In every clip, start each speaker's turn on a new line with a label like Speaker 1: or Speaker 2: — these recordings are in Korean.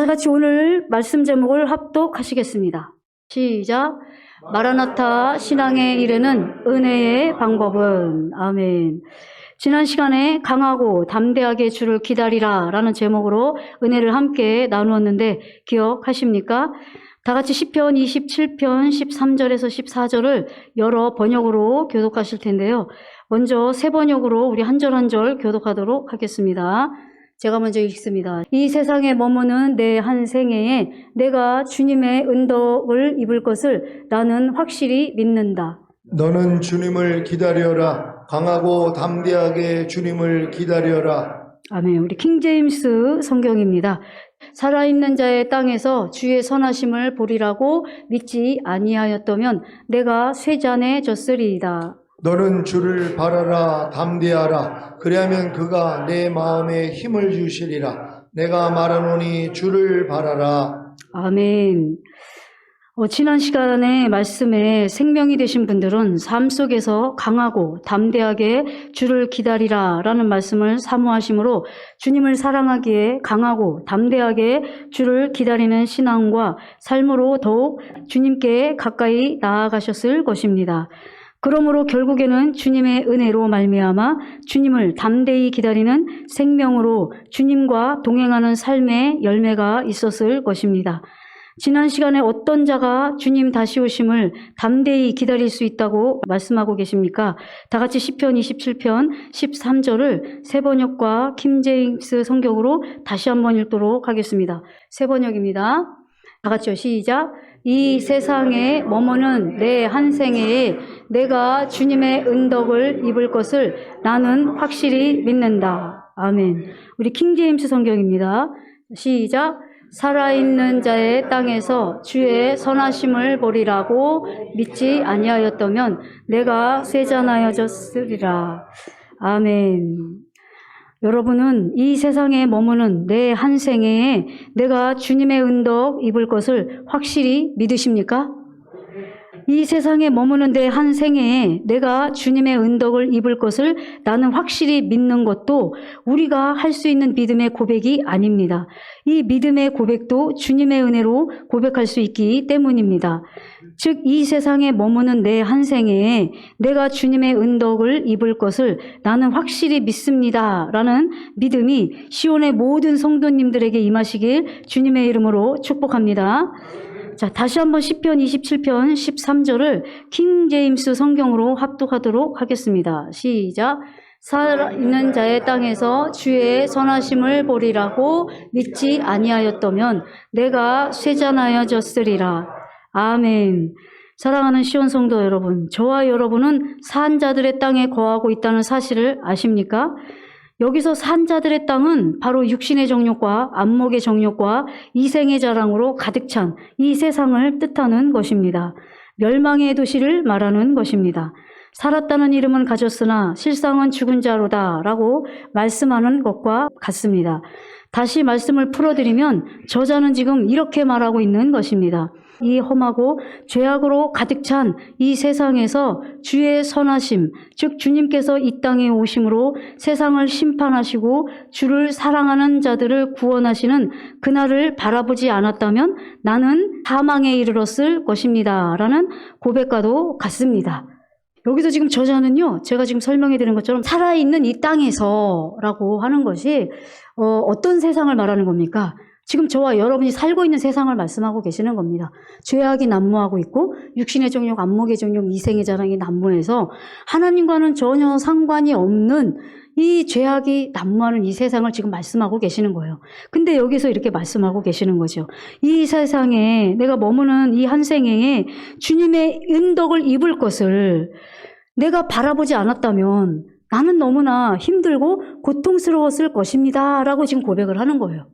Speaker 1: 다 같이 오늘 말씀 제목을 합독하시겠습니다. 시작. 마라나타 신앙의 이르는 은혜의 방법은. 아멘. 지난 시간에 강하고 담대하게 주를 기다리라 라는 제목으로 은혜를 함께 나누었는데 기억하십니까? 다 같이 시편 27편 13절에서 14절을 여러 번역으로 교독하실 텐데요. 먼저 새 번역으로 우리 한 절 한 절 교독하도록 하겠습니다. 제가 먼저 읽습니다. 이 세상에 머무는 내 한 생애에 내가 주님의 은덕을 입을 것을 나는 확실히 믿는다.
Speaker 2: 너는 주님을 기다려라. 강하고 담대하게 주님을 기다려라.
Speaker 1: 아멘. 우리 킹제임스 성경입니다. 살아있는 자의 땅에서 주의 선하심을 보리라고 믿지 아니하였다면 내가 쇠잔해졌으리이다.
Speaker 2: 너는 주를 바라라. 담대하라. 그리하면 그가 내 마음에 힘을 주시리라. 내가 말하노니 주를 바라라.
Speaker 1: 아멘. 지난 시간에 말씀에 생명이 되신 분들은 삶 속에서 강하고 담대하게 주를 기다리라 라는 말씀을 사모하심으로 주님을 사랑하기에 강하고 담대하게 주를 기다리는 신앙과 삶으로 더욱 주님께 가까이 나아가셨을 것입니다. 그러므로 결국에는 주님의 은혜로 말미암아 주님을 담대히 기다리는 생명으로 주님과 동행하는 삶의 열매가 있었을 것입니다. 지난 시간에 어떤 자가 주님 다시 오심을 담대히 기다릴 수 있다고 말씀하고 계십니까? 다 같이 시편 27편 13절을 새 번역과 킹제임스 성경으로 다시 한번 읽도록 하겠습니다. 새 번역입니다. 다 같이요. 시작. 이 세상에 머무는 내 한 생애에 내가 주님의 은덕을 입을 것을 나는 확실히 믿는다. 아멘. 우리 킹제임스 성경입니다. 시작. 살아있는 자의 땅에서 주의 선하심을 보리라고 믿지 아니하였다면 내가 쇠잔하여졌으리라. 아멘. 여러분은 이 세상에 머무는 내 한 생애에 내가 주님의 은덕 입을 것을 확실히 믿으십니까? 이 세상에 머무는 내 한 생애에 내가 주님의 은덕을 입을 것을 나는 확실히 믿는 것도 우리가 할 수 있는 믿음의 고백이 아닙니다. 이 믿음의 고백도 주님의 은혜로 고백할 수 있기 때문입니다. 즉 이 세상에 머무는 내 한 생애에 내가 주님의 은덕을 입을 것을 나는 확실히 믿습니다 라는 믿음이 시온의 모든 성도님들에게 임하시길 주님의 이름으로 축복합니다. 자, 다시 한번 시편 27편 13절을 킹제임스 성경으로 합독하도록 하겠습니다. 시작. 살아있는 자의 땅에서 주의 선하심을 보리라고 믿지 아니하였다면 내가 쇠잔하여졌으리라. 아멘. 사랑하는 시온 성도 여러분, 저와 여러분은 산 자들의 땅에 거하고 있다는 사실을 아십니까? 여기서 산 자들의 땅은 바로 육신의 정욕과 안목의 정욕과 이생의 자랑으로 가득 찬 이 세상을 뜻하는 것입니다. 멸망의 도시를 말하는 것입니다. 살았다는 이름은 가졌으나 실상은 죽은 자로다 라고 말씀하는 것과 같습니다. 다시 말씀을 풀어드리면 저자는 지금 이렇게 말하고 있는 것입니다. 이 험하고 죄악으로 가득 찬 이 세상에서 주의 선하심, 즉 주님께서 이 땅에 오심으로 세상을 심판하시고 주를 사랑하는 자들을 구원하시는 그날을 바라보지 않았다면 나는 사망에 이르렀을 것입니다 라는 고백과도 같습니다. 여기서 지금 저자는요, 제가 지금 설명해 드린 것처럼 살아있는 이 땅에서 라고 하는 것이 어떤 세상을 말하는 겁니까? 지금 저와 여러분이 살고 있는 세상을 말씀하고 계시는 겁니다. 죄악이 난무하고 있고 육신의 정욕, 안목의 정욕, 이생의 자랑이 난무해서 하나님과는 전혀 상관이 없는 이 죄악이 난무하는 이 세상을 지금 말씀하고 계시는 거예요. 근데 여기서 이렇게 말씀하고 계시는 거죠. 이 세상에 내가 머무는 이 한 생애에 주님의 은덕을 입을 것을 내가 바라보지 않았다면 나는 너무나 힘들고 고통스러웠을 것입니다 라고 지금 고백을 하는 거예요.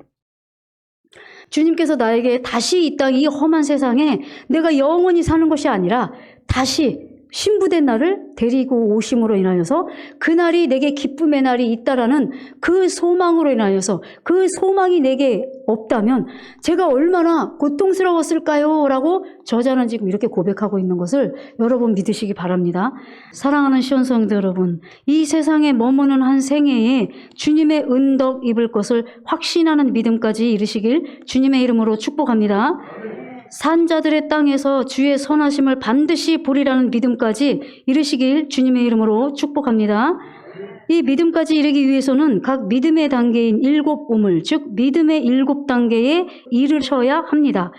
Speaker 1: 주님께서 나에게 다시 이 땅, 이 험한 세상에 내가 영원히 사는 것이 아니라 다시 신부된 나를 데리고 오심으로 인하여서 그날이 내게 기쁨의 날이 있다라는 그 소망으로 인하여서 그 소망이 내게 없다면 제가 얼마나 고통스러웠을까요? 라고 저자는 지금 이렇게 고백하고 있는 것을 여러분 믿으시기 바랍니다. 사랑하는 시온성도 여러분, 이 세상에 머무는 한 생애에 주님의 은덕 입을 것을 확신하는 믿음까지 이르시길 주님의 이름으로 축복합니다. 산자들의 땅에서 주의 선하심을 반드시 보리라는 믿음까지 이르시길 주님의 이름으로 축복합니다. 이 믿음까지 이르기 위해서는 각 믿음의 단계인 7 우물, 즉 믿음의 7단계에 이르셔야 합니다.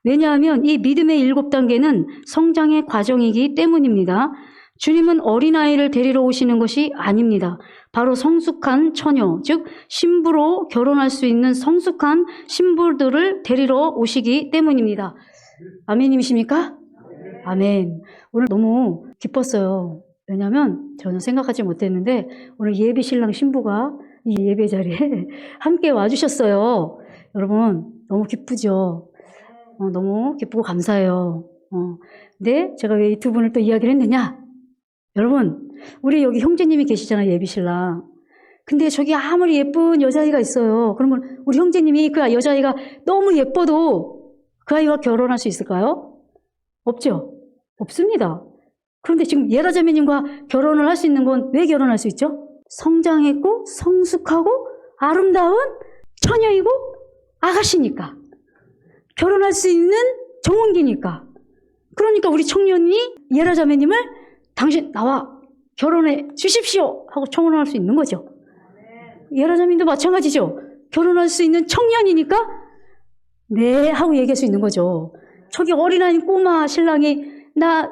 Speaker 1: 왜냐하면 이 믿음의 7단계는 성장의 과정이기 때문입니다. 주님은 어린아이를 데리러 오시는 것이 아닙니다. 바로 성숙한 처녀, 즉 신부로 결혼할 수 있는 성숙한 신부들을 데리러 오시기 때문입니다. 아멘님이십니까? 아멘. 오늘 너무 기뻤어요. 왜냐하면 저는 생각하지 못했는데 오늘 예비 신랑 신부가 이 예배 자리에 함께 와주셨어요. 여러분 너무 기쁘죠? 너무 기쁘고 감사해요. 근데 제가 왜 이 두 분을 또 이야기를 했느냐? 여러분, 우리 여기 형제님이 계시잖아요, 예비신랑. 근데 저기 아무리 예쁜 여자아이가 있어요. 그러면 우리 형제님이 그 여자아이가 너무 예뻐도 그 아이와 결혼할 수 있을까요? 없죠? 없습니다. 그런데 지금 예라자매님과 결혼을 할 수 있는 건 왜 결혼할 수 있죠? 성장했고 성숙하고 아름다운 처녀이고 아가씨니까. 결혼할 수 있는 정혼기니까. 그러니까 우리 청년이 예라자매님을 당신 나와 결혼해 주십시오 하고 청혼할 수 있는 거죠. 예라자매님도 마찬가지죠. 결혼할 수 있는 청년이니까 네 하고 얘기할 수 있는 거죠. 저기 어린아이 꼬마 신랑이 나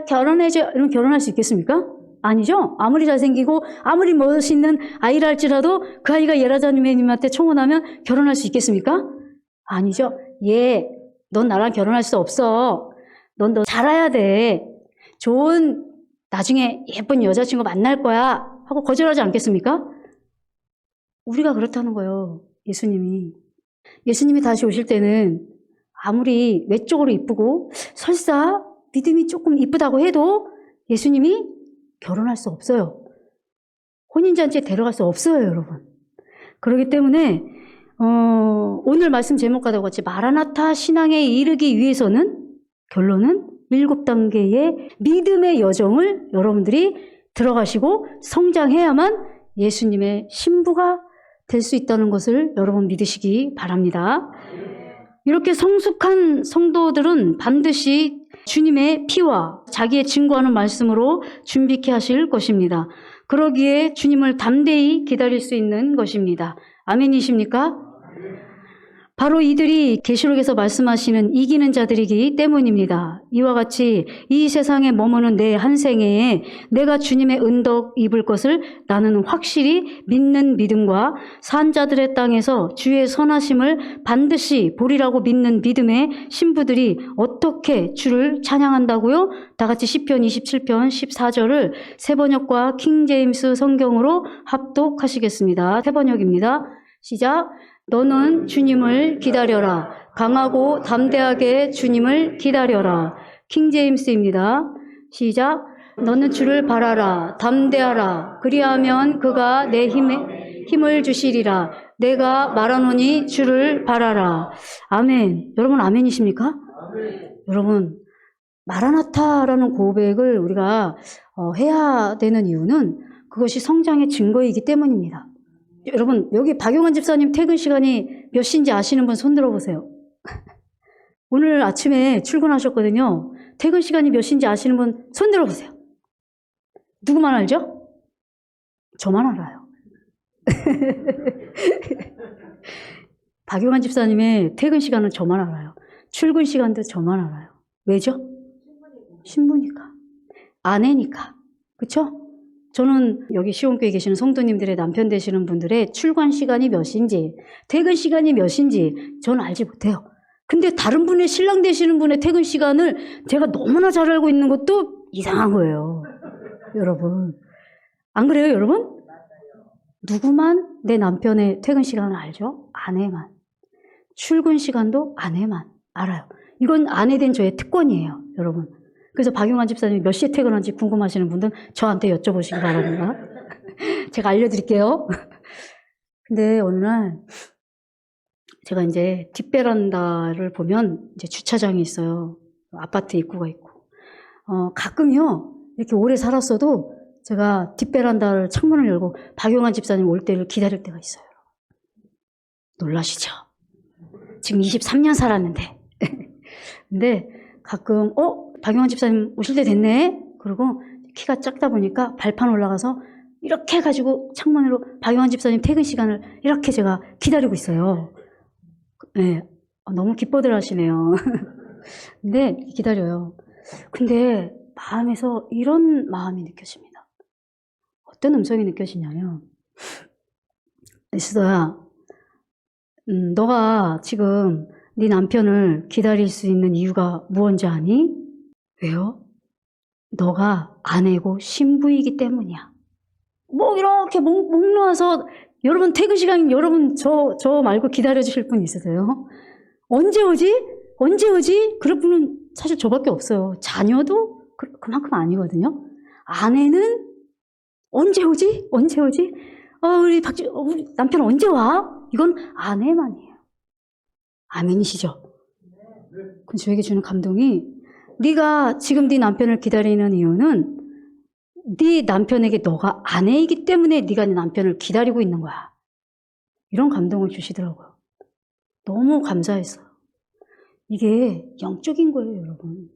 Speaker 1: 결혼해줘 이러면 결혼할 수 있겠습니까? 아니죠. 아무리 잘생기고 아무리 멋있는 아이라 할지라도 그 아이가 예라자매님한테 청혼하면 결혼할 수 있겠습니까? 아니죠. 넌 나랑 결혼할 수 없어. 넌 너 자라야 돼. 좋은 나중에 예쁜 여자친구 만날 거야 하고 거절하지 않겠습니까? 우리가 그렇다는 거예요. 예수님이 다시 오실 때는 아무리 외적으로 이쁘고 설사 믿음이 조금 이쁘다고 해도 예수님이 결혼할 수 없어요. 혼인잔치에 데려갈 수 없어요, 여러분. 그렇기 때문에 오늘 말씀 제목과도 같이 마라나타 신앙에 이르기 위해서는 결론은 7단계의 믿음의 여정을 여러분들이 들어가시고 성장해야만 예수님의 신부가 될 수 있다는 것을 여러분 믿으시기 바랍니다. 이렇게 성숙한 성도들은 반드시 주님의 피와 자기의 증거하는 말씀으로 준비케 하실 것입니다. 그러기에 주님을 담대히 기다릴 수 있는 것입니다. 아멘이십니까? 바로 이들이 계시록에서 말씀하시는 이기는 자들이기 때문입니다. 이와 같이 이 세상에 머무는 내 한 생애에 내가 주님의 은덕 입을 것을 나는 확실히 믿는 믿음과 산자들의 땅에서 주의 선하심을 반드시 보리라고 믿는 믿음의 신부들이 어떻게 주를 찬양한다고요? 다 같이 시편 27편 14절을 새번역과 킹제임스 성경으로 합독하시겠습니다. 새번역입니다. 시작. 너는 주님을 기다려라. 강하고 담대하게 주님을 기다려라. 킹제임스입니다. 시작. 너는 주를 바라라. 담대하라. 그리하면 그가 내 힘을 주시리라. 내가 말하노니 주를 바라라. 아멘. 여러분 아멘이십니까? 아멘. 여러분 마라나타라는 고백을 우리가 해야 되는 이유는 그것이 성장의 증거이기 때문입니다. 여러분 여기 박용환 집사님 퇴근 시간이 몇 시인지 아시는 분 손 들어보세요. 오늘 아침에 출근하셨거든요. 퇴근 시간이 몇 시인지 아시는 분 손 들어보세요. 누구만 알죠? 저만 알아요. 박용환 집사님의 퇴근 시간은 저만 알아요. 출근 시간도 저만 알아요. 왜죠? 신부니까. 아내니까. 그렇죠? 저는 여기 시온교에 계시는 성도님들의 남편 되시는 분들의 출근 시간이 몇인지 퇴근 시간이 몇인지 저는 알지 못해요. 근데 다른 분의 신랑 되시는 분의 퇴근 시간을 제가 너무나 잘 알고 있는 것도 이상한 거예요. 여러분. 안 그래요, 여러분? 누구만 내 남편의 퇴근 시간을 알죠? 아내만. 출근 시간도 아내만 알아요. 이건 아내 된 저의 특권이에요, 여러분. 그래서 박용환 집사님이 몇 시에 퇴근하는지 궁금하시는 분들은 저한테 여쭤보시기 바랍니다. 제가 알려드릴게요. 근데 어느 날 제가 이제 뒷베란다를 보면 이제 주차장이 있어요. 아파트 입구가 있고. 가끔요, 이렇게 오래 살았어도 제가 뒷베란다를 창문을 열고 박용환 집사님 올 때를 기다릴 때가 있어요. 놀라시죠? 지금 23년 살았는데. 근데 가끔, 박용환 집사님 오실 때 됐네? 그리고 키가 작다 보니까 발판 올라가서 이렇게 해가지고 창문으로 박용환 집사님 퇴근 시간을 이렇게 제가 기다리고 있어요. 네, 너무 기뻐들 하시네요. 근데 기다려요. 근데 마음에서 이런 마음이 느껴집니다. 어떤 음성이 느껴지냐면, 에스더야, 너가 지금 네 남편을 기다릴 수 있는 이유가 무언지 아니? 왜요? 너가 아내고 신부이기 때문이야. 뭐 이렇게 목 놓아서 여러분 퇴근 시간 여러분 저 말고 기다려 주실 분 있으세요? 언제 오지? 언제 오지? 그럴 분은 사실 저밖에 없어요. 자녀도 그만큼 아니거든요. 아내는 언제 오지? 언제 오지? 우리 남편 언제 와? 이건 아내만이에요. 아멘이시죠? 그럼 저에게 주는 감동이 네가 지금 네 남편을 기다리는 이유는 네 남편에게 너가 아내이기 때문에 네가 네 남편을 기다리고 있는 거야. 이런 감동을 주시더라고요. 너무 감사했어요. 이게 영적인 거예요, 여러분.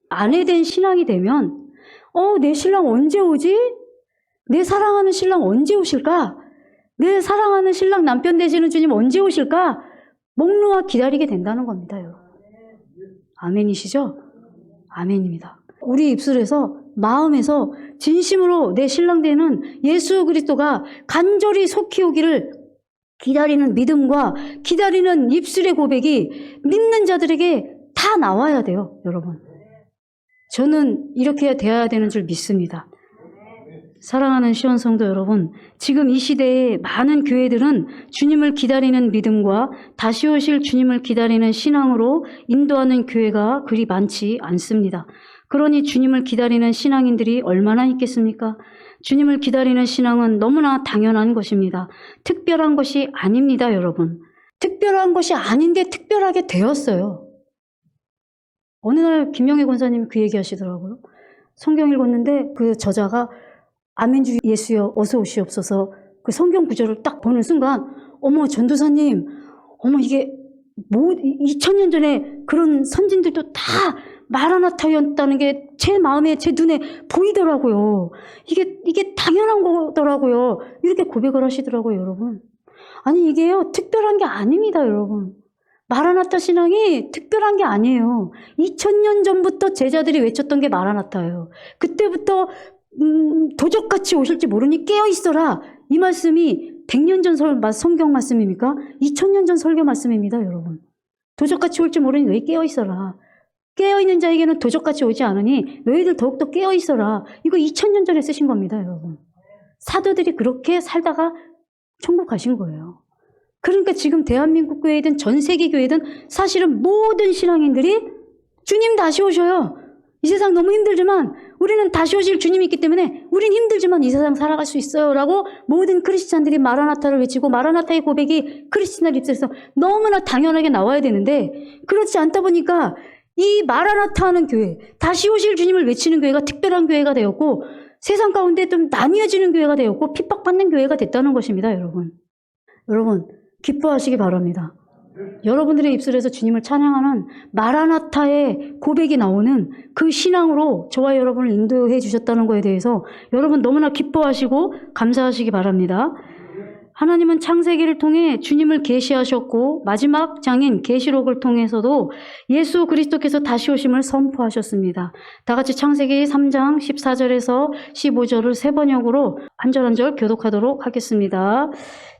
Speaker 1: 아내된 신앙이 되면 내 신랑 언제 오지? 내 사랑하는 신랑 언제 오실까? 내 사랑하는 신랑 남편 되시는 주님 언제 오실까? 목 놓아 기다리게 된다는 겁니다, 여러분. 아멘이시죠? 아멘입니다. 우리 입술에서 마음에서 진심으로 내 신랑 되는 예수 그리스도가 간절히 속히 오기를 기다리는 믿음과 기다리는 입술의 고백이 믿는 자들에게 다 나와야 돼요, 여러분. 저는 이렇게 되어야 되는 줄 믿습니다. 사랑하는 시원성도 여러분, 지금 이 시대에 많은 교회들은 주님을 기다리는 믿음과 다시 오실 주님을 기다리는 신앙으로 인도하는 교회가 그리 많지 않습니다. 그러니 주님을 기다리는 신앙인들이 얼마나 있겠습니까? 주님을 기다리는 신앙은 너무나 당연한 것입니다. 특별한 것이 아닙니다, 여러분. 특별한 것이 아닌데 특별하게 되었어요. 어느 날 김영애 권사님이 그 얘기 하시더라고요. 성경 읽었는데 그 저자가 아멘주 예수여 어서 오시옵소서 그 성경 구절을 딱 보는 순간 어머 전도사님 이게 2000년 전에 그런 선진들도 다 마라나타였다는 게 제 마음에 제 눈에 보이더라고요. 이게 당연한 거더라고요. 이렇게 고백을 하시더라고요, 여러분. 아니 이게요 특별한 게 아닙니다, 여러분. 마라나타 신앙이 특별한 게 아니에요. 2000년 전부터 제자들이 외쳤던 게 마라나타예요. 그때부터 도적같이 오실지 모르니 깨어있어라. 이 말씀이 100년 전 성경 말씀입니까? 2000년 전 설교 말씀입니다, 여러분. 도적같이 올지 모르니 너희 깨어있어라. 깨어있는 자에게는 도적같이 오지 않으니 너희들 더욱더 깨어있어라. 이거 2000년 전에 쓰신 겁니다, 여러분. 사도들이 그렇게 살다가 천국 가신 거예요. 그러니까 지금 대한민국 교회든 전 세계 교회든 사실은 모든 신앙인들이 주님 다시 오셔요. 이 세상 너무 힘들지만 우리는 다시 오실 주님이 있기 때문에 우린 힘들지만 이 세상 살아갈 수 있어요 라고 모든 크리스찬들이 마라나타를 외치고 마라나타의 고백이 크리스찬들 입술에서 너무나 당연하게 나와야 되는데 그렇지 않다 보니까 이 마라나타 하는 교회, 다시 오실 주님을 외치는 교회가 특별한 교회가 되었고 세상 가운데 좀 나뉘어지는 교회가 되었고 핍박받는 교회가 됐다는 것입니다, 여러분. 여러분 기뻐하시기 바랍니다. 여러분들의 입술에서 주님을 찬양하는 마라나타의 고백이 나오는 그 신앙으로 저와 여러분을 인도해 주셨다는 것에 대해서 여러분 너무나 기뻐하시고 감사하시기 바랍니다. 하나님은 창세기를 통해 주님을 계시하셨고 마지막 장인 계시록을 통해서도 예수 그리스도께서 다시 오심을 선포하셨습니다. 다 같이 창세기 3장 14절에서 15절을 세 번역으로 한 절 한 절 교독하도록 하겠습니다.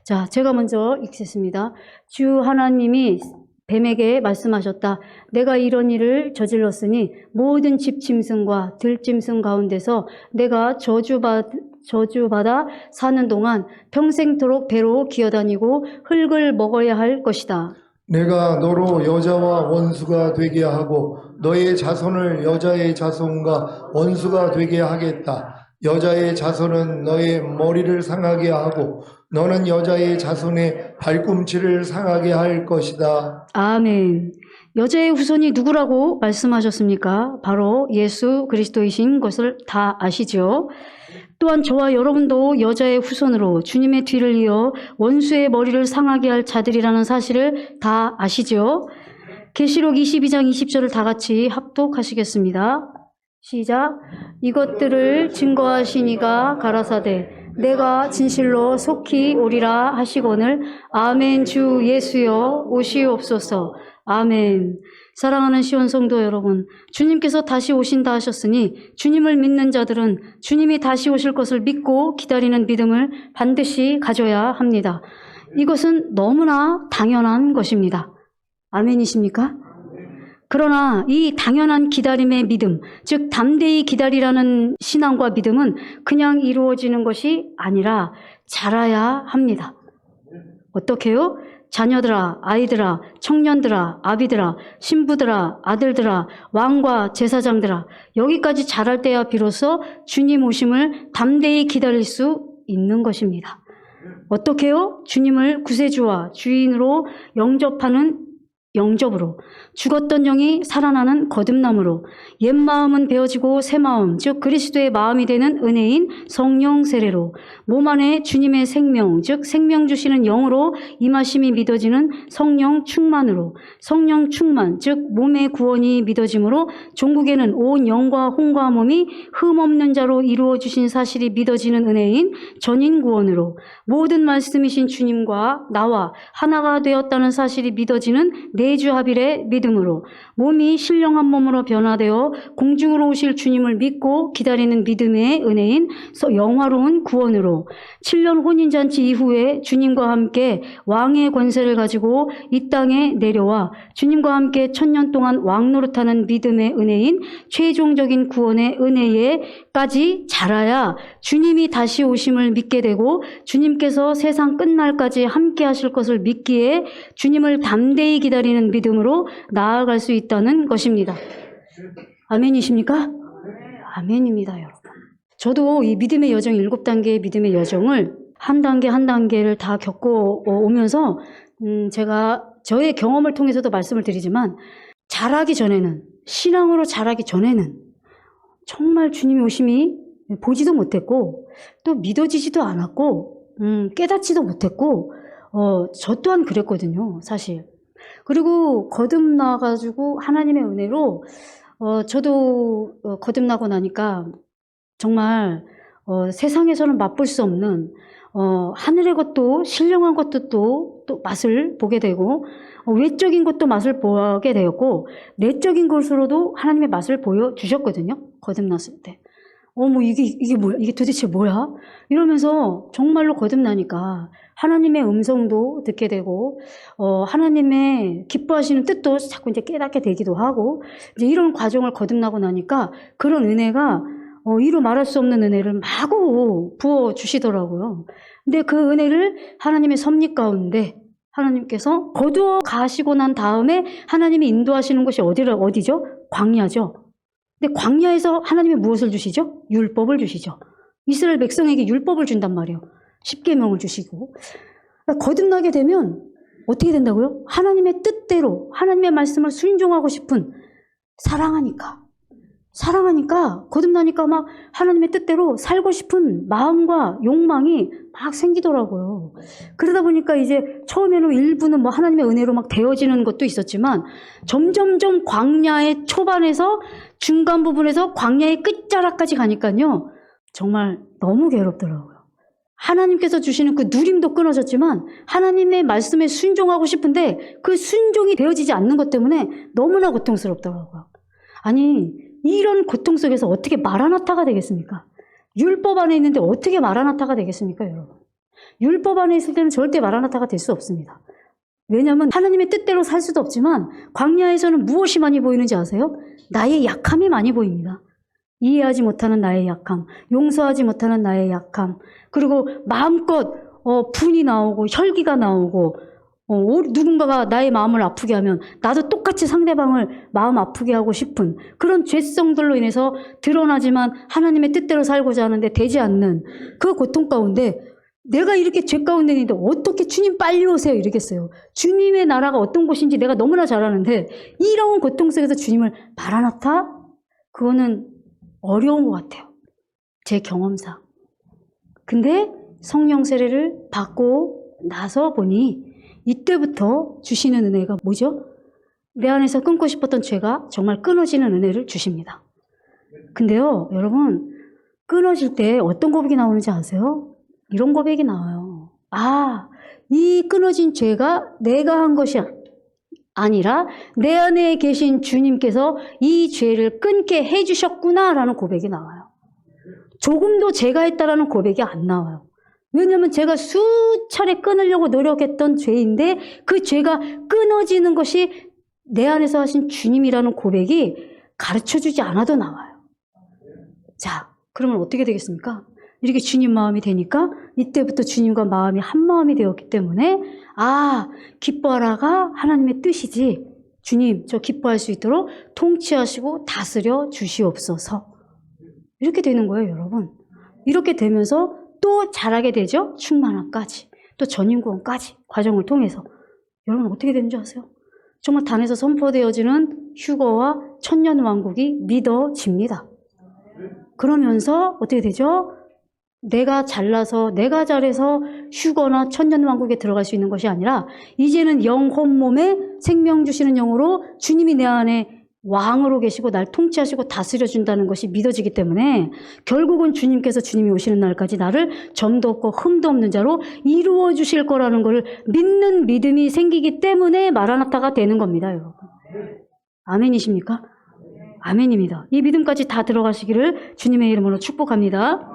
Speaker 1: 자, 제가 먼저 읽겠습니다. 주 하나님이 뱀에게 말씀하셨다. 내가 이런 일을 저질렀으니 모든 집짐승과 들짐승 가운데서 내가 저주받아 사는 동안 평생토록 배로 기어다니고 흙을 먹어야 할 것이다.
Speaker 2: 내가 너로 여자와 원수가 되게 하고 너의 자손을 여자의 자손과 원수가 되게 하겠다. 여자의 자손은 너의 머리를 상하게 하고 너는 여자의 자손의 발꿈치를 상하게 할 것이다.
Speaker 1: 아멘. 여자의 후손이 누구라고 말씀하셨습니까? 바로 예수 그리스도이신 것을 다 아시죠? 또한 저와 여러분도 여자의 후손으로 주님의 뒤를 이어 원수의 머리를 상하게 할 자들이라는 사실을 다 아시죠? 계시록 22장 20절을 다 같이 합독하시겠습니다. 시작. 이것들을 증거하시니가 가라사대 내가 진실로 속히 오리라 하시거늘 아멘. 주 예수여 오시옵소서. 아멘. 사랑하는 시온 성도 여러분, 주님께서 다시 오신다 하셨으니 주님을 믿는 자들은 주님이 다시 오실 것을 믿고 기다리는 믿음을 반드시 가져야 합니다. 이것은 너무나 당연한 것입니다. 아멘이십니까? 그러나 이 당연한 기다림의 믿음, 즉 담대히 기다리라는 신앙과 믿음은 그냥 이루어지는 것이 아니라 자라야 합니다. 어떻게요? 자녀들아, 아이들아, 청년들아, 아비들아, 신부들아, 아들들아, 왕과 제사장들아, 여기까지 자랄 때야 비로소 주님 오심을 담대히 기다릴 수 있는 것입니다. 어떻게요? 주님을 구세주와 주인으로 영접으로 죽었던 영이 살아나는 거듭남으로 옛 마음은 베어지고 새 마음 즉 그리스도의 마음이 되는 은혜인 성령 세례로 몸 안에 주님의 생명 즉 생명 주시는 영으로 임하심이 믿어지는 성령 충만으로 성령 충만 즉 몸의 구원이 믿어짐으로 종국에는 온 영과 혼과 몸이 흠없는 자로 이루어 주신 사실이 믿어지는 은혜인 전인 구원으로 모든 말씀이신 주님과 나와 하나가 되었다는 사실이 믿어지는 내주 합일의 믿음으로 몸이 신령한 몸으로 변화되어 공중으로 오실 주님을 믿고 기다리는 믿음의 은혜인 영화로운 구원으로 7년 혼인잔치 이후에 주님과 함께 왕의 권세를 가지고 이 땅에 내려와 주님과 함께 1000년 동안 왕노릇하는 믿음의 은혜인 최종적인 구원의 은혜에까지 자라야 주님이 다시 오심을 믿게 되고 주님께서 세상 끝날까지 함께 하실 것을 믿기에 주님을 담대히 기다리는 믿음으로 나아갈 수 있다는 것입니다. 아멘이십니까? 아멘입니다, 여러분. 저도 이 믿음의 여정, 7단계의 믿음의 여정을 한 단계 한 단계를 다 겪어 오면서 제가 저의 경험을 통해서도 말씀을 드리지만 자라기 전에는, 신앙으로 자라기 전에는 정말 주님의 오심이 보지도 못했고 또 믿어지지도 않았고 깨닫지도 못했고 저 또한 그랬거든요, 사실. 그리고 거듭나가지고 하나님의 은혜로 저도 거듭나고 나니까 정말 세상에서는 맛볼 수 없는 하늘의 것도 신령한 것도 또 맛을 보게 되고 외적인 것도 맛을 보게 되었고 내적인 것으로도 하나님의 맛을 보여주셨거든요. 거듭났을 때. 뭐 이게 뭐야? 이게 도대체 뭐야? 이러면서 정말로 거듭나니까 하나님의 음성도 듣게 되고, 하나님의 기뻐하시는 뜻도 자꾸 이제 깨닫게 되기도 하고, 이제 이런 과정을 거듭나고 나니까 그런 은혜가, 이루 말할 수 없는 은혜를 마구 부어주시더라고요. 근데 그 은혜를 하나님의 섭리 가운데 하나님께서 거두어 가시고 난 다음에 하나님이 인도하시는 곳이 어디죠? 광야죠. 근데 광야에서 하나님이 무엇을 주시죠? 율법을 주시죠. 이스라엘 백성에게 율법을 준단 말이에요. 십계명을 주시고. 거듭나게 되면 어떻게 된다고요? 하나님의 뜻대로 하나님의 말씀을 순종하고 싶은 사랑하니까 거듭나니까 막 하나님의 뜻대로 살고 싶은 마음과 욕망이 막 생기더라고요. 그러다 보니까 이제 처음에는 일부는 뭐 하나님의 은혜로 막 되어지는 것도 있었지만 점점점 광야의 초반에서 중간 부분에서 광야의 끝자락까지 가니까요. 정말 너무 괴롭더라고요. 하나님께서 주시는 그 누림도 끊어졌지만 하나님의 말씀에 순종하고 싶은데 그 순종이 되어지지 않는 것 때문에 너무나 고통스럽더라고요. 아니 이런 고통 속에서 어떻게 마라나타가 되겠습니까? 율법 안에 있는데 어떻게 마라나타가 되겠습니까, 여러분? 율법 안에 있을 때는 절대 마라나타가 될 수 없습니다. 왜냐하면 하나님의 뜻대로 살 수도 없지만 광야에서는 무엇이 많이 보이는지 아세요? 나의 약함이 많이 보입니다. 이해하지 못하는 나의 약함, 용서하지 못하는 나의 약함, 그리고 마음껏 분이 나오고 혈기가 나오고 누군가가 나의 마음을 아프게 하면 나도 똑같이 상대방을 마음 아프게 하고 싶은 그런 죄성들로 인해서 드러나지만 하나님의 뜻대로 살고자 하는데 되지 않는 그 고통 가운데 내가 이렇게 죄 가운데 있는데 어떻게 주님 빨리 오세요 이러겠어요. 주님의 나라가 어떤 곳인지 내가 너무나 잘 아는데 이런 고통 속에서 주님을 마라나타? 그거는 어려운 것 같아요. 제 경험상. 근데 성령 세례를 받고 나서 보니 이때부터 주시는 은혜가 뭐죠? 내 안에서 끊고 싶었던 죄가 정말 끊어지는 은혜를 주십니다. 근데요, 여러분, 끊어질 때 어떤 고백이 나오는지 아세요? 이런 고백이 나와요. 아, 이 끊어진 죄가 내가 한 것이 아니라 내 안에 계신 주님께서 이 죄를 끊게 해주셨구나라는 고백이 나와요. 조금도 제가 했다라는 고백이 안 나와요. 왜냐하면 제가 수차례 끊으려고 노력했던 죄인데 그 죄가 끊어지는 것이 내 안에서 하신 주님이라는 고백이 가르쳐주지 않아도 나와요. 자, 그러면 어떻게 되겠습니까? 이렇게 주님 마음이 되니까 이때부터 주님과 마음이 한 마음이 되었기 때문에 아, 기뻐하라가 하나님의 뜻이지. 주님, 저 기뻐할 수 있도록 통치하시고 다스려 주시옵소서. 이렇게 되는 거예요, 여러분. 이렇게 되면서 또 잘하게 되죠. 충만함까지. 또 전인구원까지 과정을 통해서. 여러분 어떻게 되는지 아세요? 정말 단에서 선포되어지는 휴거와 천년왕국이 믿어집니다. 그러면서 어떻게 되죠? 내가 잘나서 내가 잘해서 휴거나 천년왕국에 들어갈 수 있는 것이 아니라 이제는 영혼 몸에 생명 주시는 영으로 주님이 내 안에 왕으로 계시고 날 통치하시고 다스려준다는 것이 믿어지기 때문에 결국은 주님께서 주님이 오시는 날까지 나를 점도 없고 흠도 없는 자로 이루어 주실 거라는 걸 믿는 믿음이 생기기 때문에 마라나타가 되는 겁니다, 여러분. 아멘이십니까? 아멘입니다. 이 믿음까지 다 들어가시기를 주님의 이름으로 축복합니다.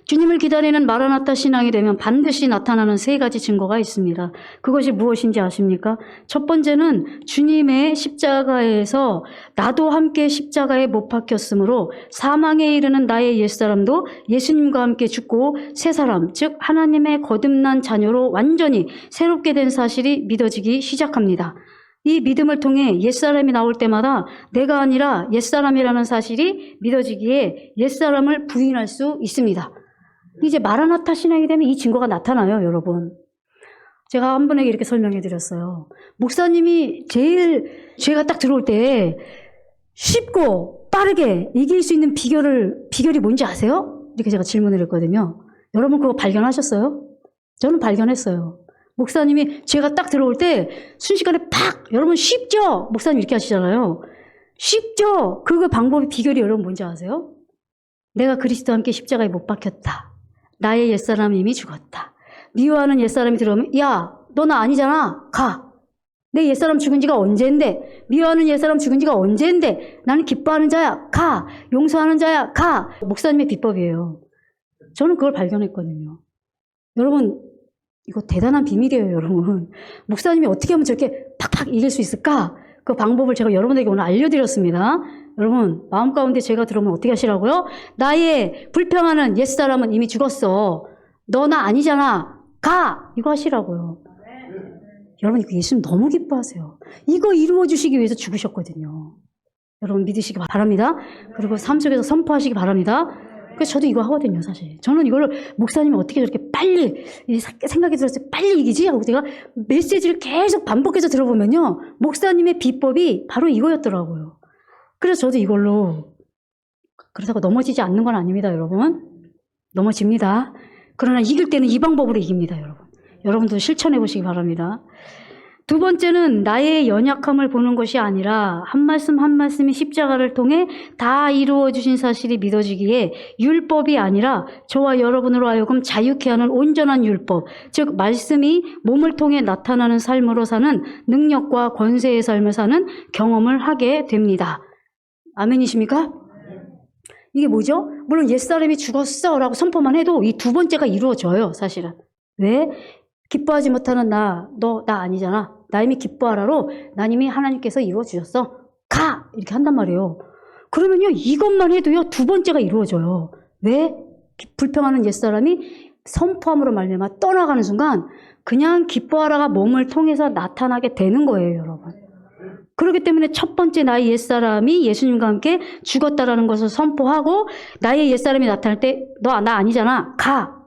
Speaker 1: 주님을 기다리는 마라나타 신앙이 되면 반드시 나타나는 세 가지 증거가 있습니다. 그것이 무엇인지 아십니까? 첫 번째는 주님의 십자가에서 나도 함께 십자가에 못 박혔으므로 사망에 이르는 나의 옛사람도 예수님과 함께 죽고 새 사람, 즉 하나님의 거듭난 자녀로 완전히 새롭게 된 사실이 믿어지기 시작합니다. 이 믿음을 통해 옛사람이 나올 때마다 내가 아니라 옛사람이라는 사실이 믿어지기에 옛사람을 부인할 수 있습니다. 이제 마라나타 신앙이 되면 이 증거가 나타나요, 여러분. 제가 한 분에게 이렇게 설명해 드렸어요. 목사님이 제일 죄가 딱 들어올 때 쉽고 빠르게 이길 수 있는 비결이 뭔지 아세요? 이렇게 제가 질문을 했거든요. 여러분 그거 발견하셨어요? 저는 발견했어요. 목사님이 죄가 딱 들어올 때 순식간에 팍! 여러분 쉽죠? 목사님 이렇게 하시잖아요. 쉽죠? 그 방법의 비결이 여러분 뭔지 아세요? 내가 그리스도와 함께 십자가에 못 박혔다. 나의 옛사람이 이미 죽었다. 미워하는 옛사람이 들어오면 야, 너 나 아니잖아. 가. 내 옛사람 죽은 지가 언젠데. 미워하는 옛사람 죽은 지가 언젠데. 나는 기뻐하는 자야. 가. 용서하는 자야. 가. 목사님의 비법이에요. 저는 그걸 발견했거든요. 여러분 이거 대단한 비밀이에요, 여러분. 목사님이 어떻게 하면 저렇게 팍팍 이길 수 있을까? 그 방법을 제가 여러분에게 오늘 알려드렸습니다. 여러분 마음 가운데 죄가 들어오면 어떻게 하시라고요? 나의 불평하는 옛사람은 이미 죽었어. 너 나 아니잖아. 가! 이거 하시라고요. 여러분 이거 예수님 너무 기뻐하세요. 이거 이루어 주시기 위해서 죽으셨거든요. 여러분 믿으시기 바랍니다. 그리고 삶 속에서 선포하시기 바랍니다. 그래서 저도 이거 하거든요, 사실. 저는 이거를 목사님이 어떻게 저렇게 빨리 생각이 들었을 때 빨리 이기지? 하고 제가 메시지를 계속 반복해서 들어보면요. 목사님의 비법이 바로 이거였더라고요. 그래서 저도 이걸로 그렇다고 넘어지지 않는 건 아닙니다, 여러분. 넘어집니다. 그러나 이길 때는 이 방법으로 이깁니다, 여러분. 여러분도 실천해 보시기 바랍니다. 두 번째는 나의 연약함을 보는 것이 아니라 한 말씀 한 말씀이 십자가를 통해 다 이루어 주신 사실이 믿어지기에 율법이 아니라 저와 여러분으로 하여금 자유케 하는 온전한 율법, 즉 말씀이 몸을 통해 나타나는 삶으로 사는 능력과 권세의 삶을 사는 경험을 하게 됩니다. 아멘이십니까? 이게 뭐죠? 물론 옛사람이 죽었어 라고 선포만 해도 이 두 번째가 이루어져요, 사실은. 왜? 기뻐하지 못하는 나 아니잖아. 나 이미 기뻐하라로 난 이미 하나님께서 이루어 주셨어. 가! 이렇게 한단 말이에요. 그러면요, 이것만 해도요, 두 번째가 이루어져요. 왜? 불평하는 옛사람이 선포함으로 말미암아 떠나가는 순간 그냥 기뻐하라가 몸을 통해서 나타나게 되는 거예요, 여러분. 그렇기 때문에 첫 번째 나의 옛사람이 예수님과 함께 죽었다라는 것을 선포하고, 나의 옛사람이 나타날 때 너 나 아니잖아, 가!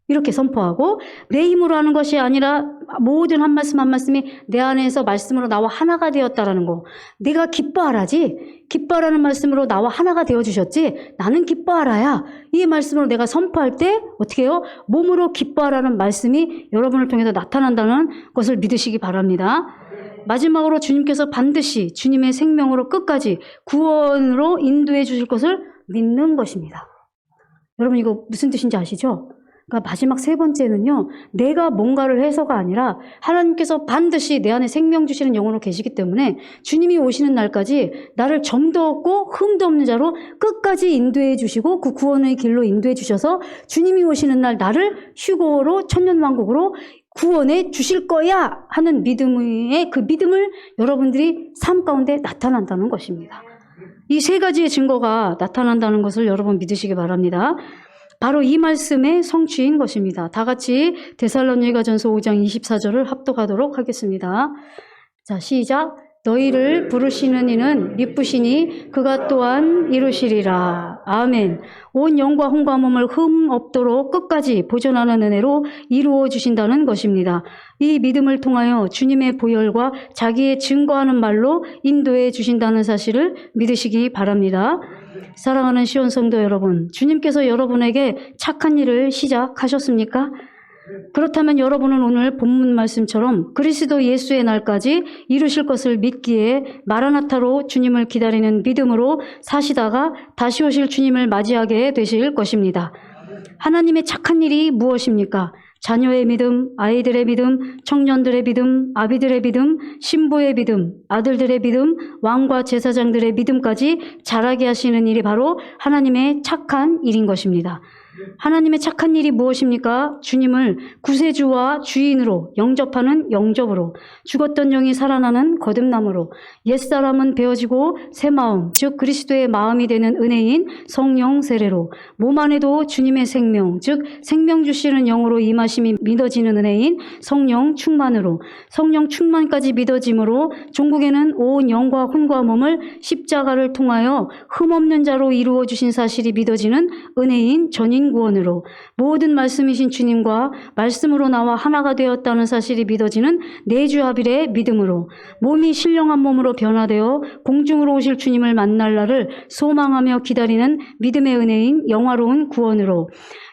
Speaker 1: 이렇게 선포하고, 내 힘으로 하는 것이 아니라 모든 한 말씀 한 말씀이 내 안에서 말씀으로 나와 하나가 되었다라는 거. 내가 기뻐하라지, 기뻐하라는 말씀으로 나와 하나가 되어주셨지, 나는 기뻐하라야. 이 말씀으로 내가 선포할 때 어떻게 해요? 몸으로 기뻐하라는 말씀이 여러분을 통해서 나타난다는 것을 믿으시기 바랍니다. 마지막으로 주님께서 반드시 주님의 생명으로 끝까지 구원으로 인도해 주실 것을 믿는 것입니다. 여러분, 이거 무슨 뜻인지 아시죠? 그러니까 마지막 세 번째는요, 내가 뭔가를 해서가 아니라 하나님께서 반드시 내 안에 생명 주시는 영으로 계시기 때문에 주님이 오시는 날까지 나를 점도 없고 흠도 없는 자로 끝까지 인도해 주시고, 그 구원의 길로 인도해 주셔서 주님이 오시는 날 나를 휴거로 천년왕국으로 구원해 주실 거야 하는 믿음의 그 믿음을 여러분들이 삶 가운데 나타난다는 것입니다. 이 세 가지의 증거가 나타난다는 것을 여러분 믿으시기 바랍니다. 바로 이 말씀의 성취인 것입니다. 다 같이 데살로니가전서 5장 24절을 합독하도록 하겠습니다. 자, 시작. 너희를 부르시는 이는 미쁘시니 그가 또한 이루시리라. 아멘. 온 영과 혼과 몸을 흠 없도록 끝까지 보존하는 은혜로 이루어 주신다는 것입니다. 이 믿음을 통하여 주님의 보혈과 자기의 증거하는 말로 인도해 주신다는 사실을 믿으시기 바랍니다. 사랑하는 시온 성도 여러분, 주님께서 여러분에게 착한 일을 시작하셨습니까? 그렇다면 여러분은 오늘 본문 말씀처럼 그리스도 예수의 날까지 이루실 것을 믿기에 마라나타로 주님을 기다리는 믿음으로 사시다가 다시 오실 주님을 맞이하게 되실 것입니다. 하나님의 착한 일이 무엇입니까? 자녀의 믿음, 아이들의 믿음, 청년들의 믿음, 아비들의 믿음, 신부의 믿음, 아들들의 믿음, 왕과 제사장들의 믿음까지 자라게 하시는 일이 바로 하나님의 착한 일인 것입니다. 하나님의 착한 일이 무엇입니까? 주님을 구세주와 주인으로 영접하는 영접으로, 죽었던 영이 살아나는 거듭남으로, 옛사람은 베어지고 새 마음, 즉 그리스도의 마음이 되는 은혜인 성령 세례로, 몸 안에도 주님의 생명, 즉 생명 주시는 영으로 임하심이 믿어지는 은혜인 성령 충만으로, 성령 충만까지 믿어짐으로 종국에는 온 영과 혼과 몸을 십자가를 통하여 흠없는 자로 이루어 주신 사실이 믿어지는 은혜인 전인 구원으로, 모든 말씀이신 주님과 말씀으로 나와 하나가 되었다는 사실이 믿어지는 내주합일의 믿음으로, 몸이 신령한 몸으로 변화되어 공중으로 오실 주님을 만날 날을 소망하며 기다리는 믿음의 은혜인 영화로운 구원으로,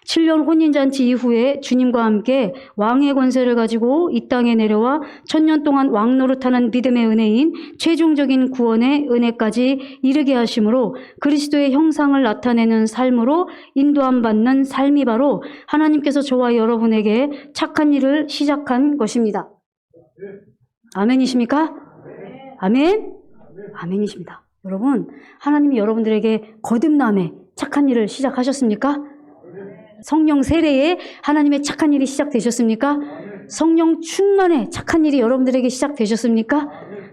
Speaker 1: 7년 혼인잔치 이후에 주님과 함께 왕의 권세를 가지고 이 땅에 내려와 1000년 동안 왕노릇하는 믿음의 은혜인 최종적인 구원의 은혜까지 이르게 하심으로, 그리스도의 형상을 나타내는 삶으로 인도함 받는 삶이 바로 하나님께서 저와 여러분에게 착한 일을 시작한 것입니다. 아멘이십니까? 아멘? 아멘이십니다. 여러분, 하나님이 여러분들에게 거듭남에 착한 일을 시작하셨습니까? 성령 세례에 하나님의 착한 일이 시작되셨습니까? 성령 충만에 착한 일이 여러분들에게 시작되셨습니까?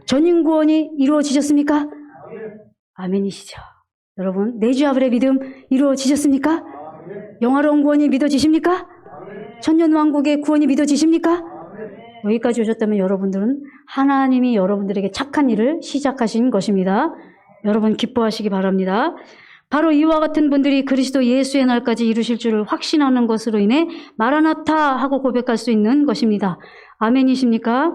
Speaker 1: 전인 구원이 이루어지셨습니까? 아멘이시죠. 여러분, 내주합일의 믿음 이루어지셨습니까? 영화로운 구원이 믿어지십니까? 천년왕국의 구원이 믿어지십니까? 여기까지 오셨다면 여러분들은 하나님이 여러분들에게 착한 일을 시작하신 것입니다. 여러분 기뻐하시기 바랍니다. 바로 이와 같은 분들이 그리스도 예수의 날까지 이루실 줄을 확신하는 것으로 인해 마라나타 하고 고백할 수 있는 것입니다. 아멘이십니까?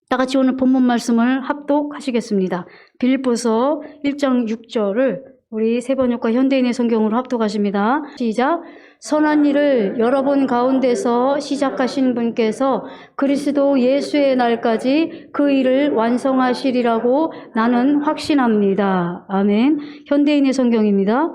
Speaker 1: 다 같이 오늘 본문 말씀을 합독하시겠습니다. 빌립보서 1장 6절을 우리 세번역과 현대인의 성경으로 합독하십니다. 시작. 선한 일을 여러분 가운데서 시작하신 분께서 그리스도 예수의 날까지 그 일을 완성하시리라고 나는 확신합니다. 아멘. 현대인의 성경입니다.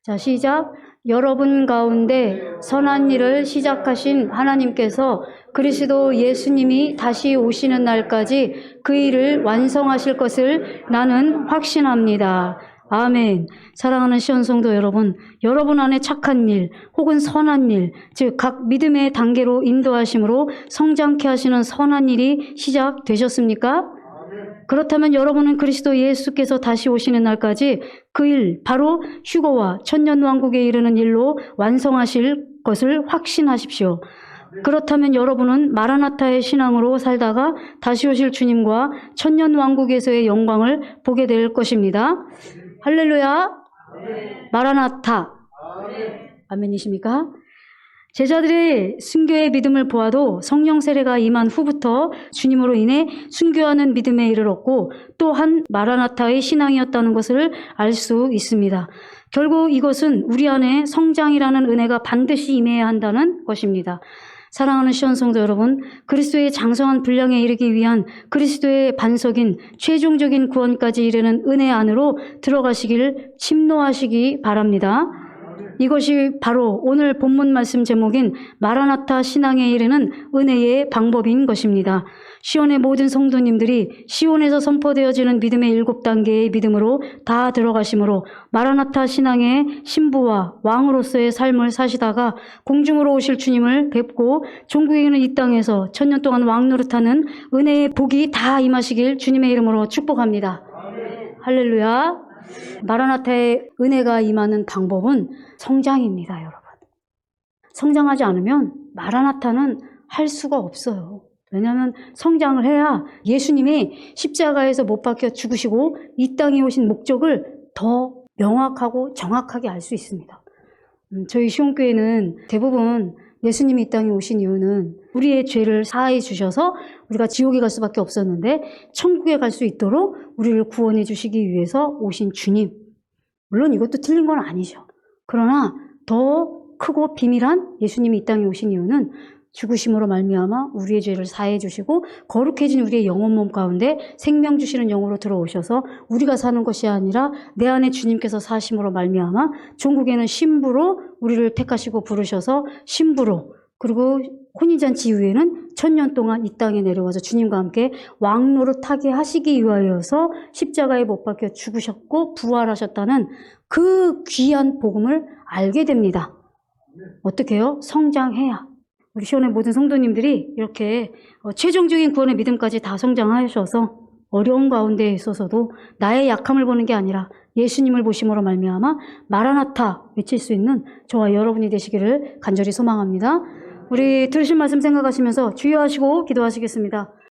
Speaker 1: 자, 시작. 여러분 가운데 선한 일을 시작하신 하나님께서 그리스도 예수님이 다시 오시는 날까지 그 일을 완성하실 것을 나는 확신합니다. 아멘. 사랑하는 시온 성도 여러분, 여러분 안에 착한 일 혹은 선한 일, 즉 각 믿음의 단계로 인도하심으로 성장케 하시는 선한 일이 시작되셨습니까? 그렇다면 여러분은 그리스도 예수께서 다시 오시는 날까지 그 일, 바로 휴거와 천년왕국에 이르는 일로 완성하실 것을 확신하십시오. 그렇다면 여러분은 마라나타의 신앙으로 살다가 다시 오실 주님과 천년 왕국에서의 영광을 보게 될 것입니다. 할렐루야. 마라나타. 아멘이십니까? 제자들의 순교의 믿음을 보아도 성령 세례가 임한 후부터 주님으로 인해 순교하는 믿음에 이르렀고 또한 마라나타의 신앙이었다는 것을 알 수 있습니다. 결국 이것은 우리 안에 성장이라는 은혜가 반드시 임해야 한다는 것입니다. 사랑하는 시온 성도 여러분, 그리스도의 장성한 분량에 이르기 위한 그리스도의 반석인 최종적인 구원까지 이르는 은혜 안으로 들어가시길 침노하시기 바랍니다. 이것이 바로 오늘 본문 말씀 제목인 마라나타 신앙에 이르는 은혜의 방법인 것입니다. 시온의 모든 성도님들이 시온에서 선포되어지는 믿음의 7단계의 믿음으로 다 들어가심으로 마라나타 신앙의 신부와 왕으로서의 삶을 사시다가 공중으로 오실 주님을 뵙고 종국에 있는 이 땅에서 천년 동안 왕노릇하는 은혜의 복이 다 임하시길 주님의 이름으로 축복합니다. 할렐루야. 마라나타의 은혜가 임하는 방법은 성장입니다, 여러분. 성장하지 않으면 마라나타는 할 수가 없어요. 왜냐하면 성장을 해야 예수님이 십자가에서 못 박혀 죽으시고 이 땅에 오신 목적을 더 명확하고 정확하게 알 수 있습니다. 저희 시온교회는 대부분 예수님이 이 땅에 오신 이유는 우리의 죄를 사하해 주셔서 우리가 지옥에 갈 수밖에 없었는데 천국에 갈 수 있도록 우리를 구원해 주시기 위해서 오신 주님. 물론 이것도 틀린 건 아니죠. 그러나 더 크고 비밀한 예수님이 이 땅에 오신 이유는 죽으심으로 말미암아 우리의 죄를 사해 주시고 거룩해진 우리의 영혼 몸 가운데 생명 주시는 영으로 들어오셔서 우리가 사는 것이 아니라 내 안에 주님께서 사심으로 말미암아 종국에는 신부로 우리를 택하시고 부르셔서 신부로, 그리고 혼인잔치 이후에는 천년 동안 이 땅에 내려와서 주님과 함께 왕노릇하게 하시기 위하여서 십자가에 못 박혀 죽으셨고 부활하셨다는 그 귀한 복음을 알게 됩니다. 어떻게 해요? 성장해야. 우리 시온의 모든 성도님들이 이렇게 최종적인 구원의 믿음까지 다 성장하셔서 어려운 가운데 있어서도 나의 약함을 보는 게 아니라 예수님을 보심으로 말미암아 마라나타 외칠 수 있는 저와 여러분이 되시기를 간절히 소망합니다. 우리 들으신 말씀 생각하시면서 주의하시고 기도하시겠습니다.